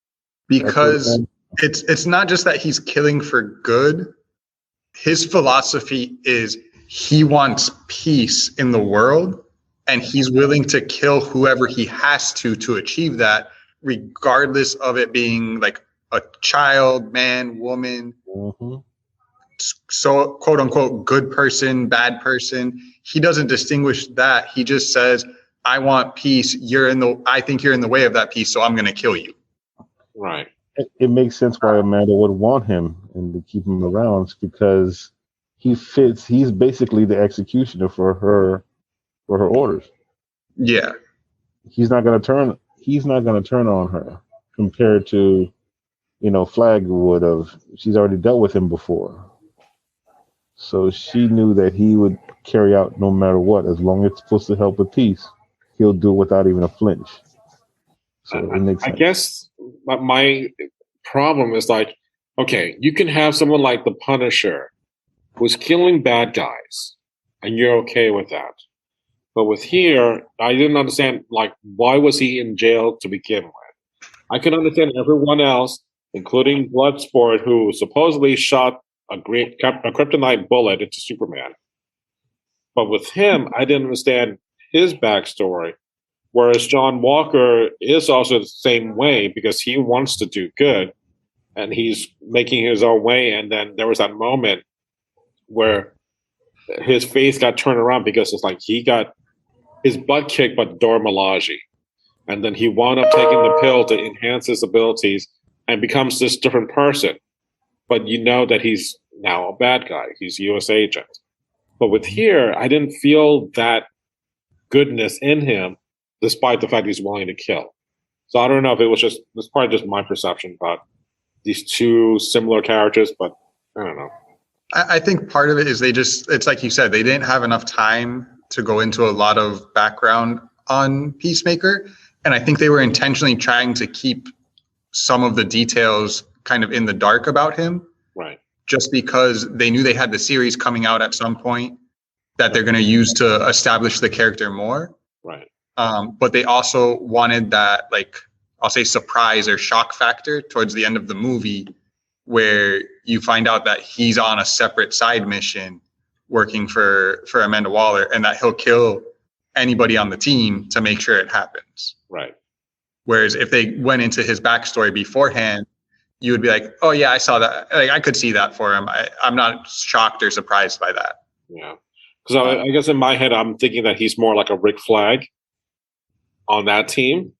Because it's not just that he's killing for good. His philosophy is he wants peace in the world, and he's willing to kill whoever he has to achieve that, regardless of it being like a child, man, woman. Mm-hmm. So, quote unquote, good person, bad person. He doesn't distinguish that. He just says, I want peace. I think you're in the way of that peace, so I'm going to kill you. Right. It makes sense why Amanda would want him and to keep him around, because he fits. He's basically the executioner for her orders. Yeah. He's not going to turn on her compared to, Flag would have. She's already dealt with him before. So she knew that he would carry out no matter what. As long as it's supposed to help with peace, he'll do it without even a flinch. So it makes sense. I guess my problem is like, okay, you can have someone like the Punisher who's killing bad guys, and you're okay with that. But with here, I didn't understand, like, why was he in jail to begin with? I can understand everyone else, including Bloodsport, who supposedly shot a kryptonite bullet into Superman. But with him, I didn't understand his backstory. Whereas John Walker is also the same way, because he wants to do good and he's making his own way. And then there was that moment where his face got turned around because it's like he got his butt kicked by Dora Milaje. And then he wound up taking the pill to enhance his abilities and becomes this different person. But you know that he's now a bad guy. He's a U.S. agent. But with here, I didn't feel that goodness in him, despite the fact he's willing to kill. So I don't know if it's probably just my perception about these two similar characters, but I don't know. I think part of it is it's like you said, they didn't have enough time to go into a lot of background on Peacemaker. And I think they were intentionally trying to keep some of the details kind of in the dark about him. Right. Just because they knew they had the series coming out at some point that they're going to use to establish the character more. Right. But they also wanted that, like, I'll say surprise or shock factor towards the end of the movie, where you find out that he's on a separate side mission working for Amanda Waller, and that he'll kill anybody on the team to make sure it happens. Right. Whereas if they went into his backstory beforehand, you would be like, oh yeah, I saw that. Like, I could see that for him. I'm not shocked or surprised by that. Yeah. Because I guess in my head, I'm thinking that he's more like a Rick Flag on that team.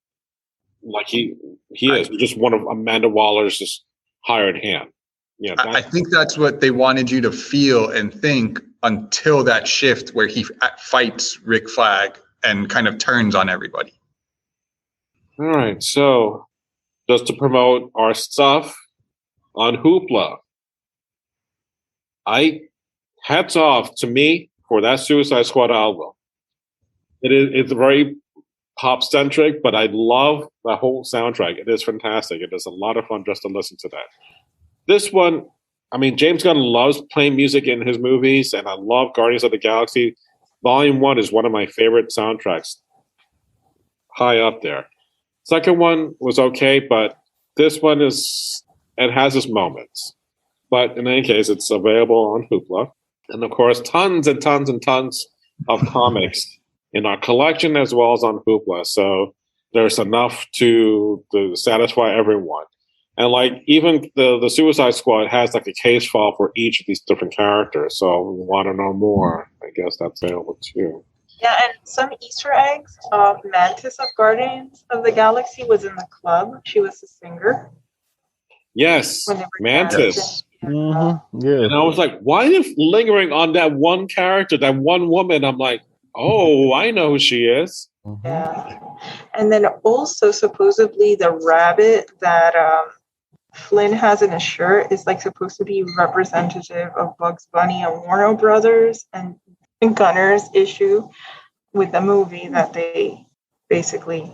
Like he is just one of Amanda Waller's just hired hand. Yeah, I think that's what they wanted you to feel and think until that shift where he fights Rick Flag and kind of turns on everybody. All right, so just to promote our stuff on Hoopla, hats off to me for that Suicide Squad album. It's very pop centric, but I love the whole soundtrack. It is fantastic. It is a lot of fun just to listen to that. This one, I mean, James Gunn loves playing music in his movies, and I love Guardians of the Galaxy. Volume 1 is one of my favorite soundtracks, high up there. Second one was okay, but this one it has its moments. But in any case, it's available on Hoopla. And of course, tons and tons and tons of comics in our collection as well as on Hoopla. So there's enough to satisfy everyone. And like even the Suicide Squad has like a case file for each of these different characters. So if you want to know more, I guess that's available too. Yeah, and some Easter eggs. Mantis of Guardians of the Galaxy was in the club. She was the singer. Yes, Mantis. Mm-hmm. Yeah. And I was like, why is lingering on that one character, that one woman? I'm like, oh, I know who she is. Yeah. And then also supposedly the rabbit that Flynn has in his shirt is like supposed to be representative of Bugs Bunny and Warner Brothers and Gunner's issue with the movie that they basically,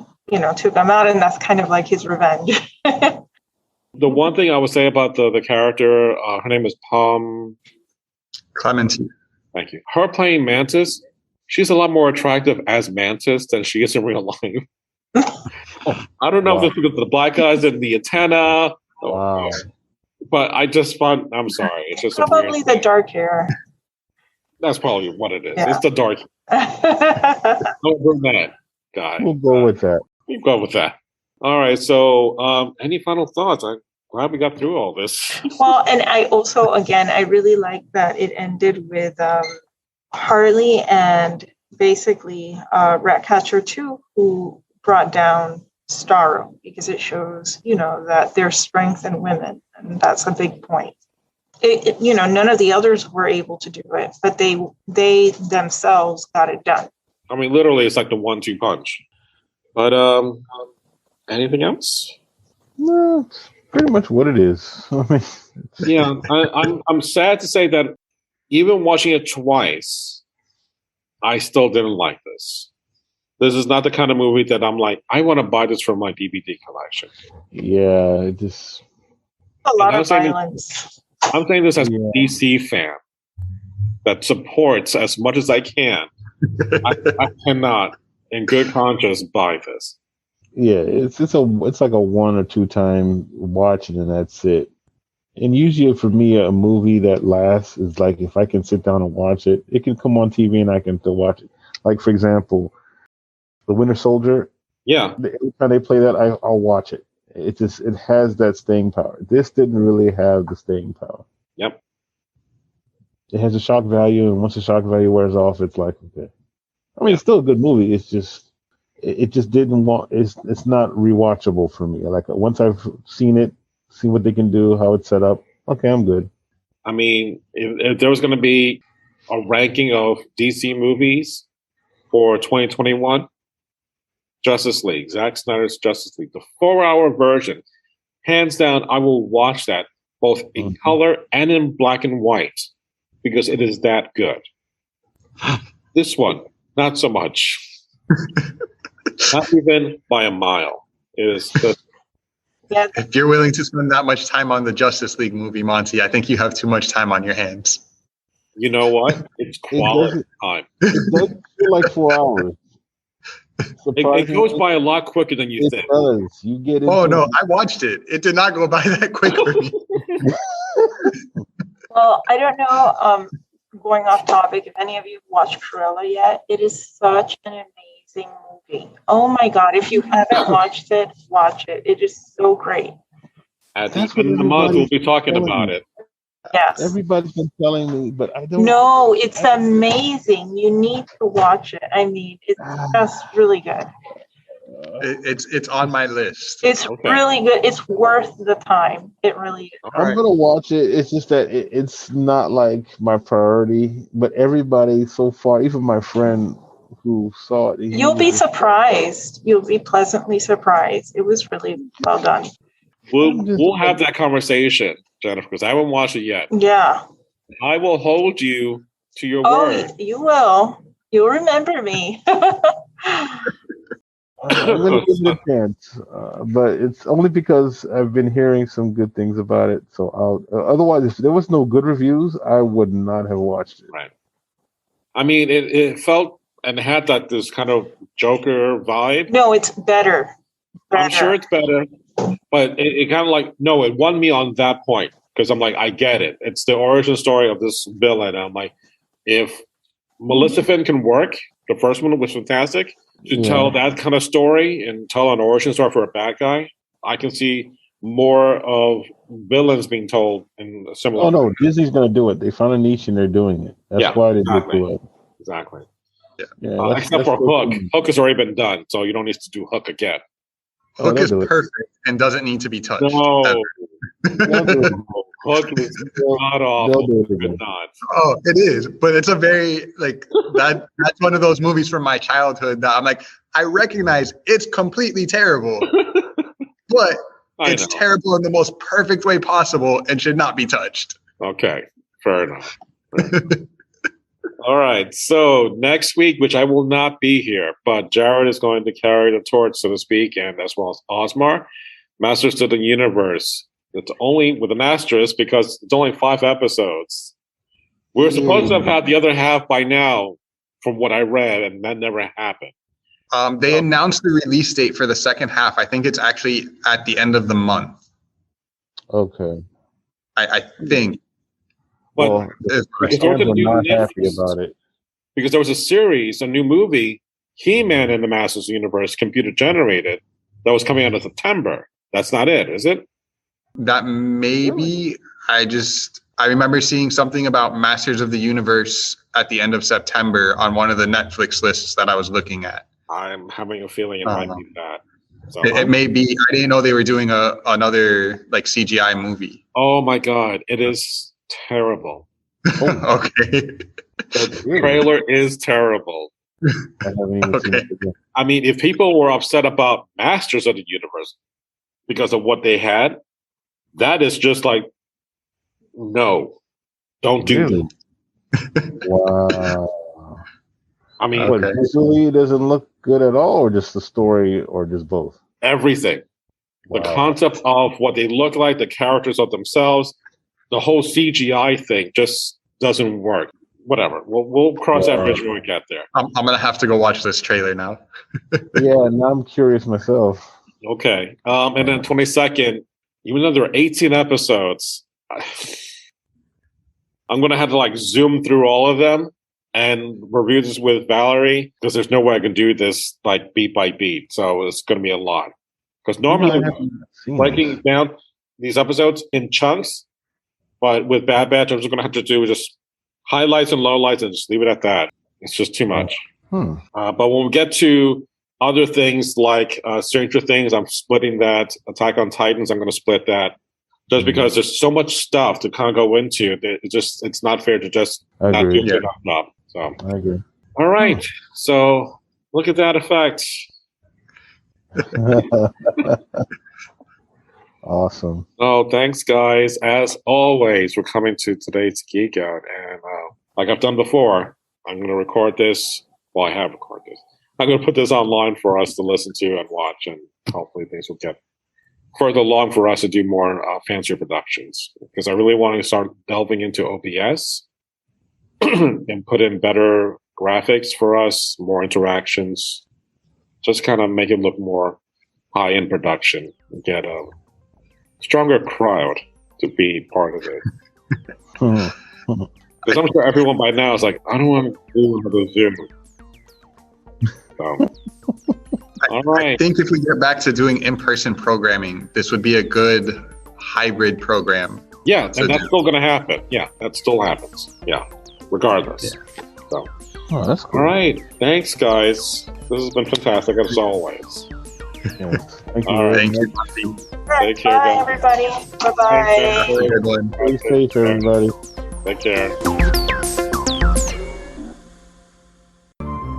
took him out, and that's kind of like his revenge. The one thing I would say about the character, her name is Clementine. Thank you. Her playing Mantis, she's a lot more attractive as Mantis than she is in real life. I don't know if it's because of the black guys and the antenna. Wow. But I just find, I'm sorry. It's just probably the dark hair. That's probably what it is. Yeah. It's the dark hair. No brunette guy. We'll go with that. We'll go with that. All right. So any final thoughts? I'm glad we got through all this. Well, and I also, again, I really like that it ended with Harley and basically Ratcatcher 2, who brought down Starro, because it shows, that there's strength in women. And that's a big point. None of the others were able to do it, but they themselves got it done. I mean, literally, it's like the 1-2 punch. But anything else? No, it's pretty much what it is. I mean, yeah, I'm sad to say that even watching it twice, I still didn't like this. This is not the kind of movie that I'm like, I want to buy this for my DVD collection. Yeah, it just a lot of violence. I'm saying this as a DC fan that supports as much as I can. I cannot, in good conscience, buy this. Yeah, it's like a 1 or 2 time watching and that's it. And usually for me, a movie that lasts is like if I can sit down and watch it, it can come on TV and I can still watch it. Like for example, The Winter Soldier. Yeah. Every time they play that, I'll watch it. It has that staying power. This didn't really have the staying power. Yep. It has a shock value, and once the shock value wears off, it's like okay. I mean, it's still a good movie. It's just it just didn't want. It's not rewatchable for me. Like once I've seen it, seen what they can do, how it's set up. Okay, I'm good. I mean, if there was going to be a ranking of DC movies for 2021, Justice League, Zack Snyder's Justice League, the 4-hour version, hands down, I will watch that both in color and in black and white because it is that good. This one, not so much. Not even by a mile. It is just. Yeah. If you're willing to spend that much time on the Justice League movie, Monty, I think you have too much time on your hands. You know what? It's quality time. It doesn't feel like 4 hours. It goes by a lot quicker than you think. It does. You get Oh no, I watched it. It did not go by that quick for me. Well, I don't know. Going off topic, if any of you watched Cruella yet, it is such an amazing movie. Oh my god! If you haven't watched it, watch it. It is so great. At the end of the month, we'll be talking about it. Yes. Everybody's been telling me, but I don't. No, it's amazing. You need to watch it. I mean, it's just really good. It's on my list. It's really good. It's worth the time. It really is. I'm gonna watch it. It's just that it's not like my priority. But everybody so far, even my friend who saw it, you'll be surprised. You'll be pleasantly surprised. It was really well done. We'll have that conversation, Jennifer, because I haven't watched it yet. Yeah. I will hold you to your word. Oh, you will. You'll remember me. I'm going to give it a chance, but it's only because I've been hearing some good things about it. So otherwise, if there was no good reviews, I would not have watched it. Right. I mean, it felt and had this kind of Joker vibe. No, it's better. I'm sure it's better, but it kind of like, no, it won me on that point because I'm like, I get it. It's the origin story of this villain. I'm like, if Maleficent can work, the first one was fantastic. To tell that kind of story and tell an origin story for a bad guy, I can see more of villains being told in a similar. Oh no, Disney's going to do it. They found a niche and they're doing it. That's why they do it. Exactly. Yeah. Except for Hook. Hook has already been done, so you don't need to do Hook again. Hook is perfect and doesn't need to be touched. No. Hook is not awful. Oh, it is, but it's a very that's one of those movies from my childhood that I'm like, I recognize it's completely terrible, but It's terrible in the most perfect way possible and should not be touched. Okay, fair enough. All right, so next week, which I will not be here, but Jared is going to carry the torch, so to speak, and as well as Osmar, Masters of the Universe. It's only with an asterisk because it's only 5 episodes. We're supposed to have had the other half by now, from what I read, and that never happened. They announced the release date for the second half. I think it's actually at the end of the month. Okay. I think. But Well, because there was a I'm new not Netflix, happy about it. because there was a series, a new movie, He-Man and the Masters of the Universe, computer generated, that was coming out in September. That's not it, is it? That maybe. I remember seeing something about Masters of the Universe at the end of September on one of the Netflix lists that I was looking at. I'm having a feeling it might be that. So It may be. I didn't know they were doing another like CGI movie. Oh my God, it is terrible. Okay. The trailer is terrible. I haven't even seen it again. I mean, if people were upset about Masters of the Universe because of what they had, that is just like, no, don't do Really? Wow. I mean, What, visually it doesn't look good at all, or just the story, or just both? everything. The Wow. concept of what they look like, the characters of themselves, the whole CGI thing just doesn't work. Whatever. We'll cross that bridge when we get there. I'm gonna have to go watch this trailer now. Yeah, now I'm curious myself. Okay. And then 22nd, even though there are 18 episodes, I'm going to have to like zoom through all of them and review this with Valerie because there's no way I can do this like beat by beat. So it's going to be a lot. Because normally breaking down these episodes in chunks, but with Bad Batch, I'm just going to have to do just highlights and lowlights and just leave it at that. It's just too much. But when we get to other things like Stranger Things, I'm splitting that. Attack on Titans, I'm going to split that. Just because there's so much stuff to kind of go into, it's not fair to just not do it enough. So I agree. All right. So look at that effect. Awesome. Oh, thanks, guys. As always, we're coming to today's Geek Out. And like I've done before, I'm going to record this. Well, I have recorded this. I'm going to put this online for us to listen to and watch, and hopefully things will get further along for us to do more fancier productions. Because I really want to start delving into OBS and put in better graphics for us, more interactions, just kind of make it look more high-end production and get a stronger crowd to be part of it. Because I'm sure everyone by now is like, I don't want to do another Zoom. So, all right. I think if we get back to doing in-person programming, this would be a good hybrid program. Yeah, and that's still going to happen. Yeah, that still happens. Yeah, regardless. Yeah. So, that's cool. All right. Thanks, guys. This has been fantastic, as always. Yes. Thank you. All right. Thank you. Take care, Bye, guys. everybody. Bye-bye. Good one. Stay safe, everybody. Take care.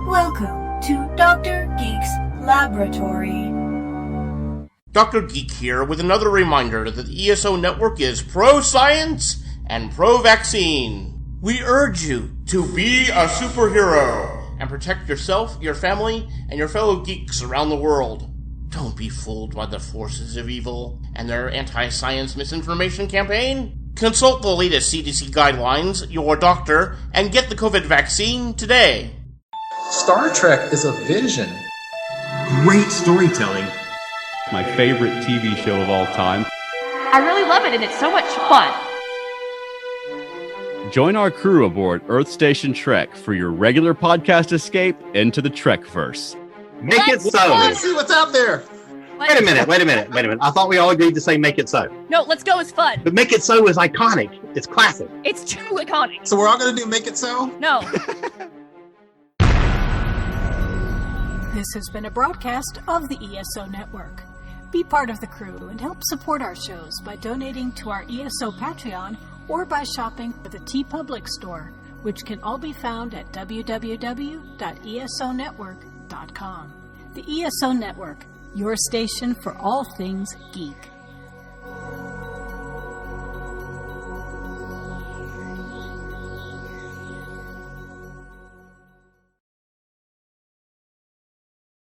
Welcome to Dr. Geek's Laboratory. Dr. Geek here with another reminder that the ESO Network is pro-science and pro-vaccine. We urge you to be a superhero and protect yourself, your family, and your fellow geeks around the world. Don't be fooled by the forces of evil and their anti-science misinformation campaign. Consult the latest CDC guidelines, your doctor, and get the COVID vaccine today. Star Trek is a vision. Great storytelling. My favorite TV show of all time. I really love it, and it's so much fun. Join our crew aboard Earth Station Trek for your regular podcast escape into the Trekverse. Make it so. Let's see what's out there. Wait a minute. I thought we all agreed to say make it so. No, let's go. It's fun. But make it so is iconic. It's classic. It's too iconic. So we're all going to do make it so? No. This has been a broadcast of the ESO Network. Be part of the crew and help support our shows by donating to our ESO Patreon or by shopping at the TeePublic store, which can all be found at www.esonetwork.com. The ESO Network, your station for all things geek.